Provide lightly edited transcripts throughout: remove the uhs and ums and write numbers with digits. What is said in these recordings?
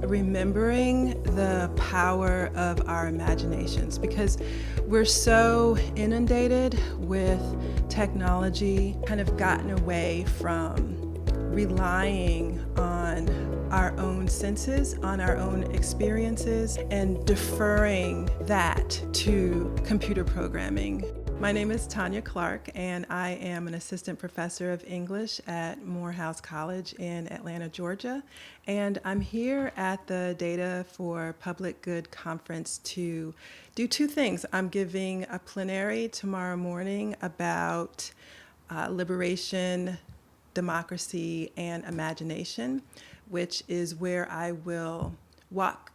remembering the power of our imaginations, because we're so inundated with technology, kind of gotten away from relying on our own senses, on our own experiences, and deferring that to computer programming. My name is Tanya Clark, and I am an assistant professor of English at Morehouse College in Atlanta, Georgia. And I'm here at the Data for Public Good conference to do two things. I'm giving a plenary tomorrow morning about liberation, democracy, and imagination, which is where I will walk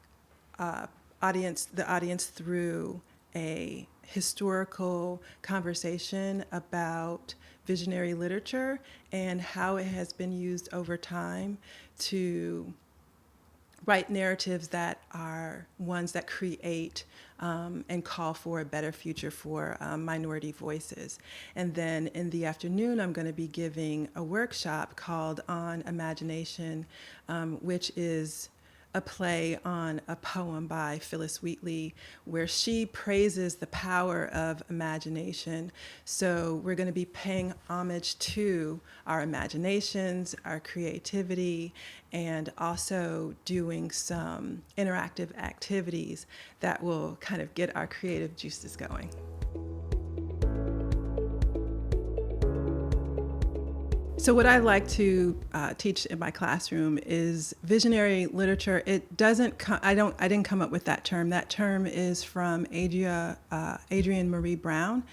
the audience through a historical conversation about visionary literature and how it has been used over time to write narratives that are ones that create and call for a better future for minority voices. And then in the afternoon, I'm going to be giving a workshop called On Imagination, which is a play on a poem by Phyllis Wheatley, where she praises the power of imagination. So we're going to be paying homage to our imaginations, our creativity, and also doing some interactive activities that will kind of get our creative juices going. So what I like to teach in my classroom is visionary literature. It doesn't. I didn't come up with that term. That term is from Adrienne Marie Brown,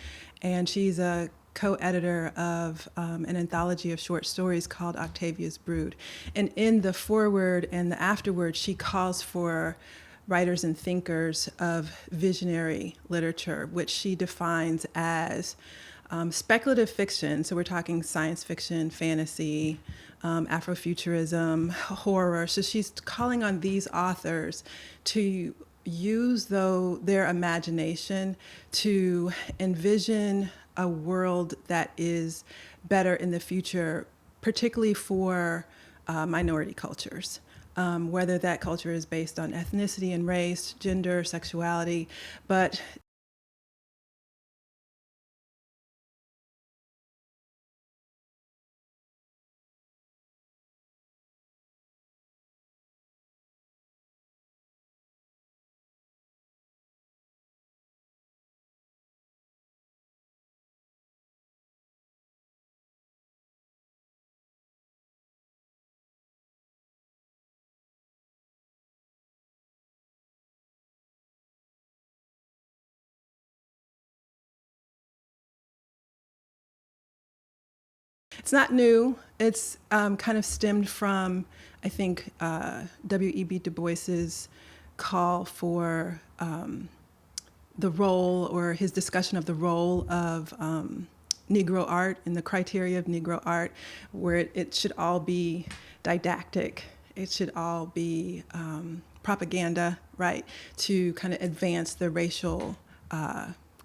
and she's a co-editor of an anthology of short stories called Octavia's Brood. And in the foreword and the afterword, she calls for writers and thinkers of visionary literature, which she defines as speculative fiction, so we're talking science fiction, fantasy, Afrofuturism, horror. So she's calling on these authors to use their imagination to envision a world that is better in the future, particularly for minority cultures. Whether that culture is based on ethnicity and race, gender, sexuality, but it's not new. It's kind of stemmed from, I think, W.E.B. Du Bois's call for the role, or his discussion of the role of Negro art and the criteria of Negro art, where it should all be didactic. It should all be propaganda, right, to kind of advance the racial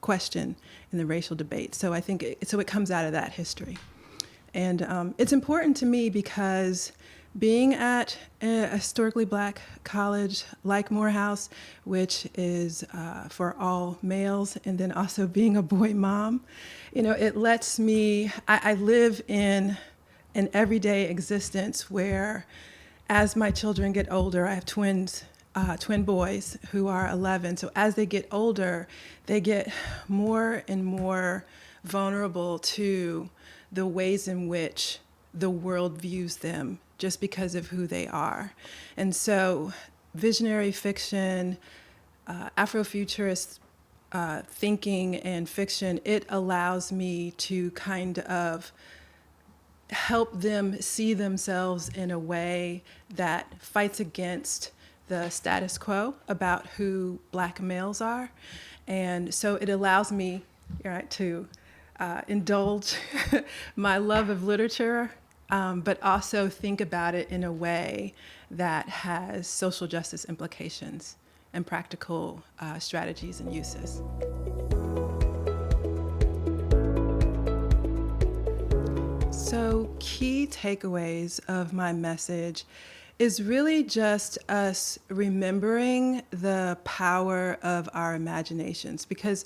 question in the racial debate. So I think it comes out of that history. And it's important to me because being at a historically Black college like Morehouse, which is for all males, and then also being a boy mom, it lets me, I live in an everyday existence where as my children get older, I have twin boys who are 11. So as they get older, they get more and more vulnerable to the ways in which the world views them just because of who they are. And so visionary fiction, Afrofuturist thinking and fiction, it allows me to kind of help them see themselves in a way that fights against the status quo about who Black males are. And so it allows me, right, to indulge my love of literature, but also think about it in a way that has social justice implications and practical strategies and uses. So key takeaways of my message is really just us remembering the power of our imaginations, because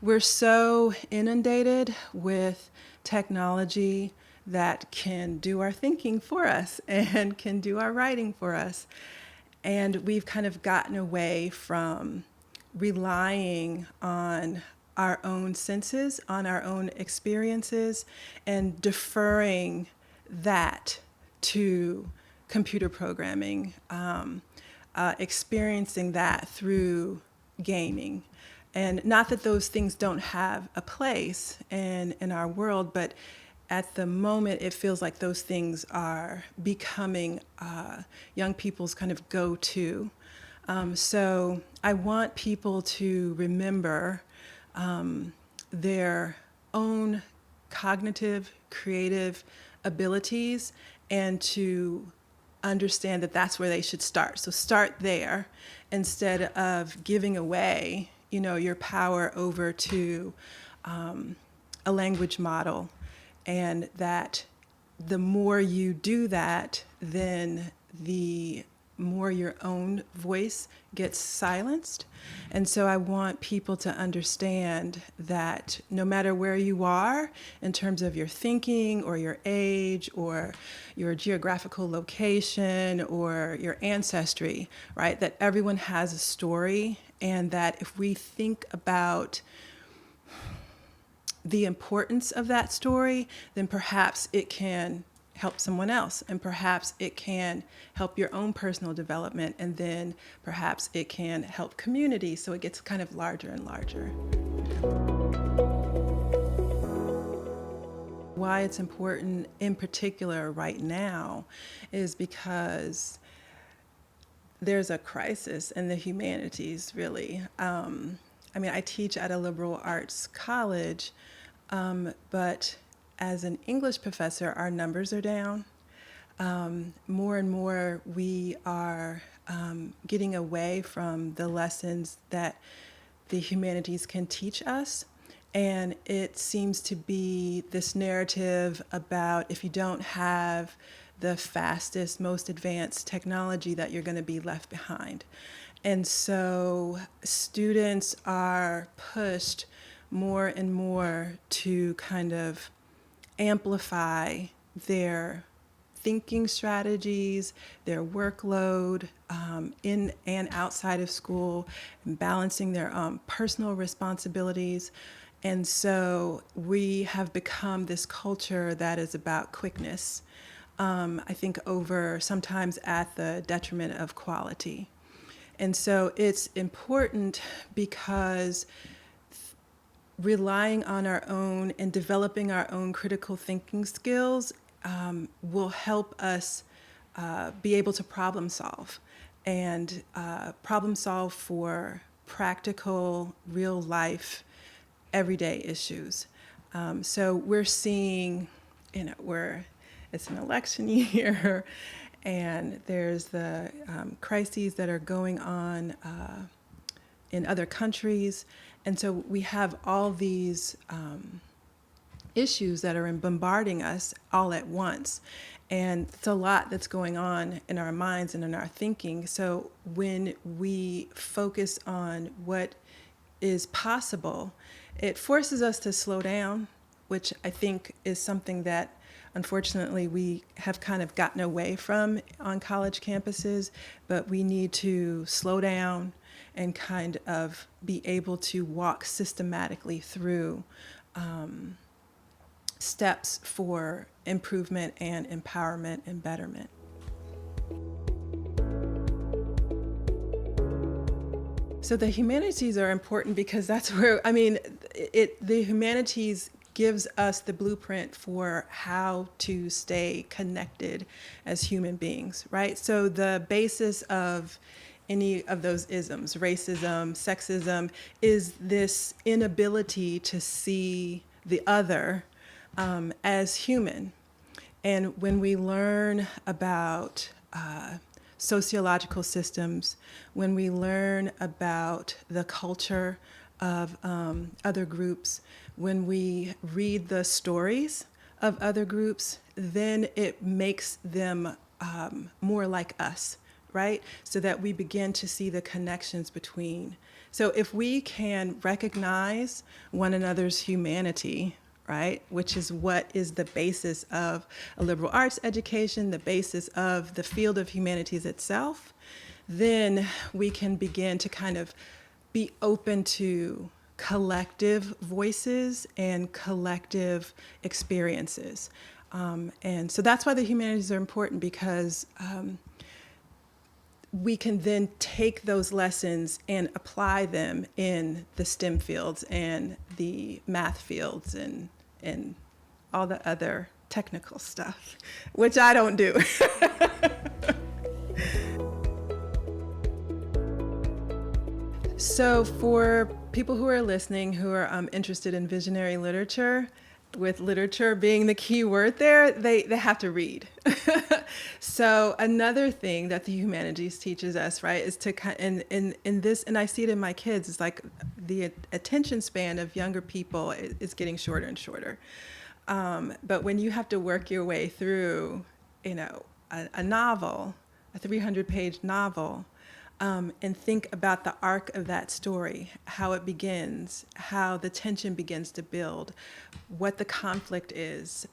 we're so inundated with technology that can do our thinking for us and can do our writing for us. And we've kind of gotten away from relying on our own senses, on our own experiences, and deferring that to computer programming, experiencing that through gaming. And not that those things don't have a place in our world, but at the moment it feels like those things are becoming young people's kind of go-to. So I want people to remember their own cognitive, creative abilities, and to understand that that's where they should start. So start there instead of giving away, your power over to a language model. And that the more you do that, then the more your own voice gets silenced. And so I want people to understand that no matter where you are in terms of your thinking or your age or your geographical location or your ancestry, right, that everyone has a story, and that if we think about the importance of that story, then perhaps it can help someone else, and perhaps it can help your own personal development, and then perhaps it can help community, so it gets kind of larger and larger. Why it's important in particular right now is because there's a crisis in the humanities, really. I teach at a liberal arts college, but as an English professor, our numbers are down. More and more, we are getting away from the lessons that the humanities can teach us. And it seems to be this narrative about if you don't have the fastest, most advanced technology, that you're going to be left behind. And so students are pushed more and more to kind of amplify their thinking strategies, their workload in and outside of school, and balancing their personal responsibilities. And so we have become this culture that is about quickness, I think sometimes at the detriment of quality. And so it's important because relying on our own and developing our own critical thinking skills will help us be able to problem solve for practical, real life, everyday issues. So we're seeing, it's an election year, and there's the crises that are going on in other countries. And so we have all these issues that are bombarding us all at once. And it's a lot that's going on in our minds and in our thinking. So when we focus on what is possible, it forces us to slow down, which I think is something that unfortunately we have kind of gotten away from on college campuses, but we need to slow down and kind of be able to walk systematically through steps for improvement and empowerment and betterment. So the humanities are important because that's where, the humanities gives us the blueprint for how to stay connected as human beings, right? So the basis of any of those isms, racism, sexism, is this inability to see the other as human. And when we learn about sociological systems, when we learn about the culture of other groups, when we read the stories of other groups, then it makes them more like us, right? So that we begin to see the connections between. So if we can recognize one another's humanity, right, which is what is the basis of a liberal arts education, the basis of the field of humanities itself, then we can begin to kind of be open to collective voices and collective experiences. And so that's why the humanities are important, because we can then take those lessons and apply them in the STEM fields and the math fields and all the other technical stuff, which I don't do. So for people who are listening who are interested in visionary literature, with literature being the key word there, they have to read. So another thing that the humanities teaches us, right, is to in this, and I see it in my kids, is like the attention span of younger people is getting shorter and shorter. But when you have to work your way through, a novel, a 300-page novel, and think about the arc of that story, how it begins, how the tension begins to build, what the conflict is,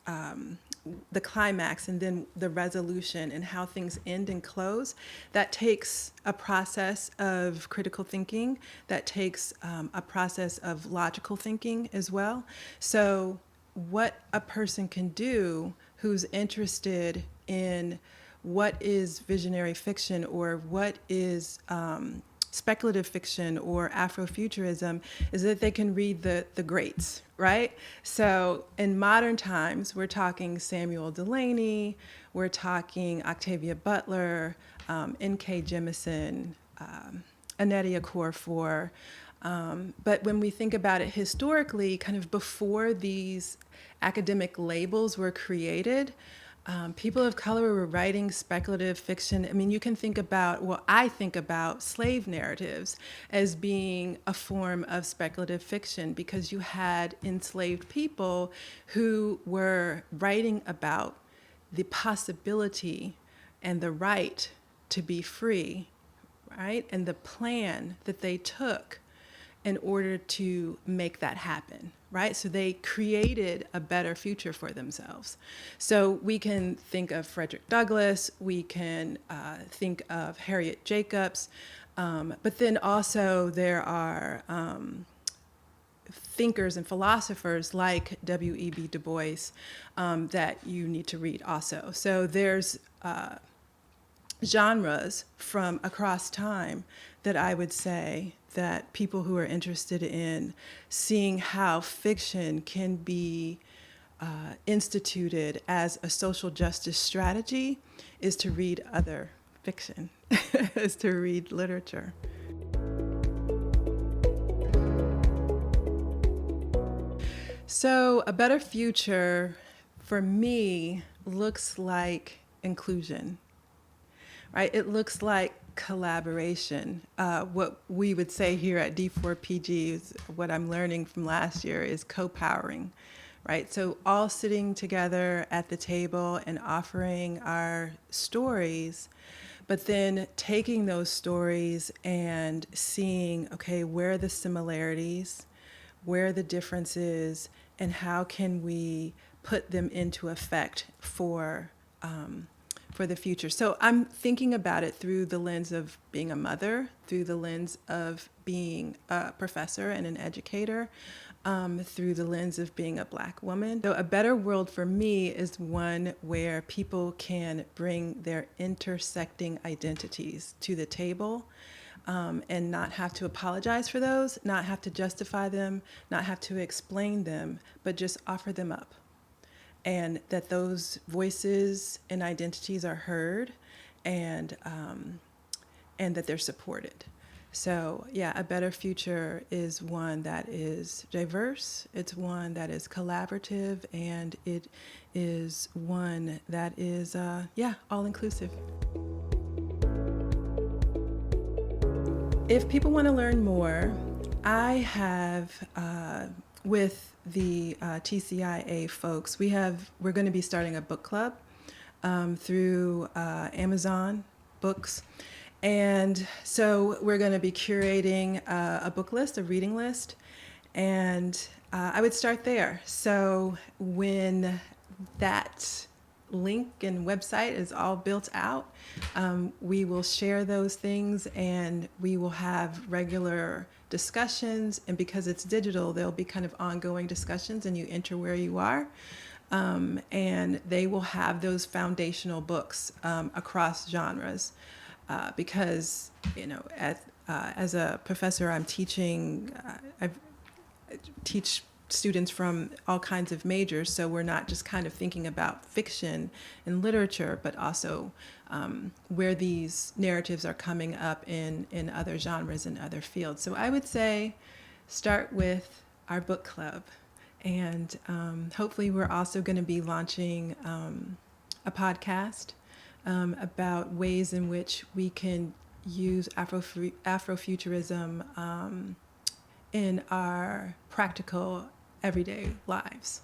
the climax, and then the resolution, and how things end and close. That takes a process of critical thinking. That takes a process of logical thinking as well. So what a person can do who's interested in what is visionary fiction, or what is speculative fiction or Afrofuturism, is that they can read the greats, right? So in modern times, we're talking Samuel Delany, we're talking Octavia Butler, N.K. Jemisin, Annette Okorafor. But when we think about it historically, kind of before these academic labels were created, people of color were writing speculative fiction. I mean, you can think about, well, I think about slave narratives as being a form of speculative fiction, because you had enslaved people who were writing about the possibility and the right to be free, right? And the plan that they took in order to make that happen, right? So they created a better future for themselves. So we can think of Frederick Douglass, we can think of Harriet Jacobs, but then also there are thinkers and philosophers like W.E.B. Du Bois that you need to read also. So there's genres from across time that I would say that people who are interested in seeing how fiction can be instituted as a social justice strategy is to read other fiction, is to read literature. So a better future for me looks like inclusion, right? It looks like collaboration. What we would say here at D4PG is, what I'm learning from last year, is co-powering, right? So all sitting together at the table and offering our stories, but then taking those stories and seeing, okay, where are the similarities, where are the differences, and how can we put them into effect for the future. So I'm thinking about it through the lens of being a mother, through the lens of being a professor and an educator, through the lens of being a Black woman. So a better world for me is one where people can bring their intersecting identities to the table, and not have to apologize for those, not have to justify them, not have to explain them, but just offer them up. And that those voices and identities are heard, and that they're supported. So yeah, a better future is one that is diverse, it's one that is collaborative, and it is one that is, all-inclusive. If people want to learn more, I have, with the TCIA folks, we're going to be starting a book club. through Amazon books. And so we're going to be curating a book list, a reading list, and I would start there. So when that link and website is all built out, we will share those things and we will have regular discussions. And because it's digital, there'll be kind of ongoing discussions and you enter where you are. And they will have those foundational books across genres. Because, as a professor, I'm teaching, I teach students from all kinds of majors, so we're not just kind of thinking about fiction and literature, but also where these narratives are coming up in other genres and other fields. So I would say start with our book club. And hopefully we're also going to be launching a podcast about ways in which we can use Afrofuturism in our practical everyday lives.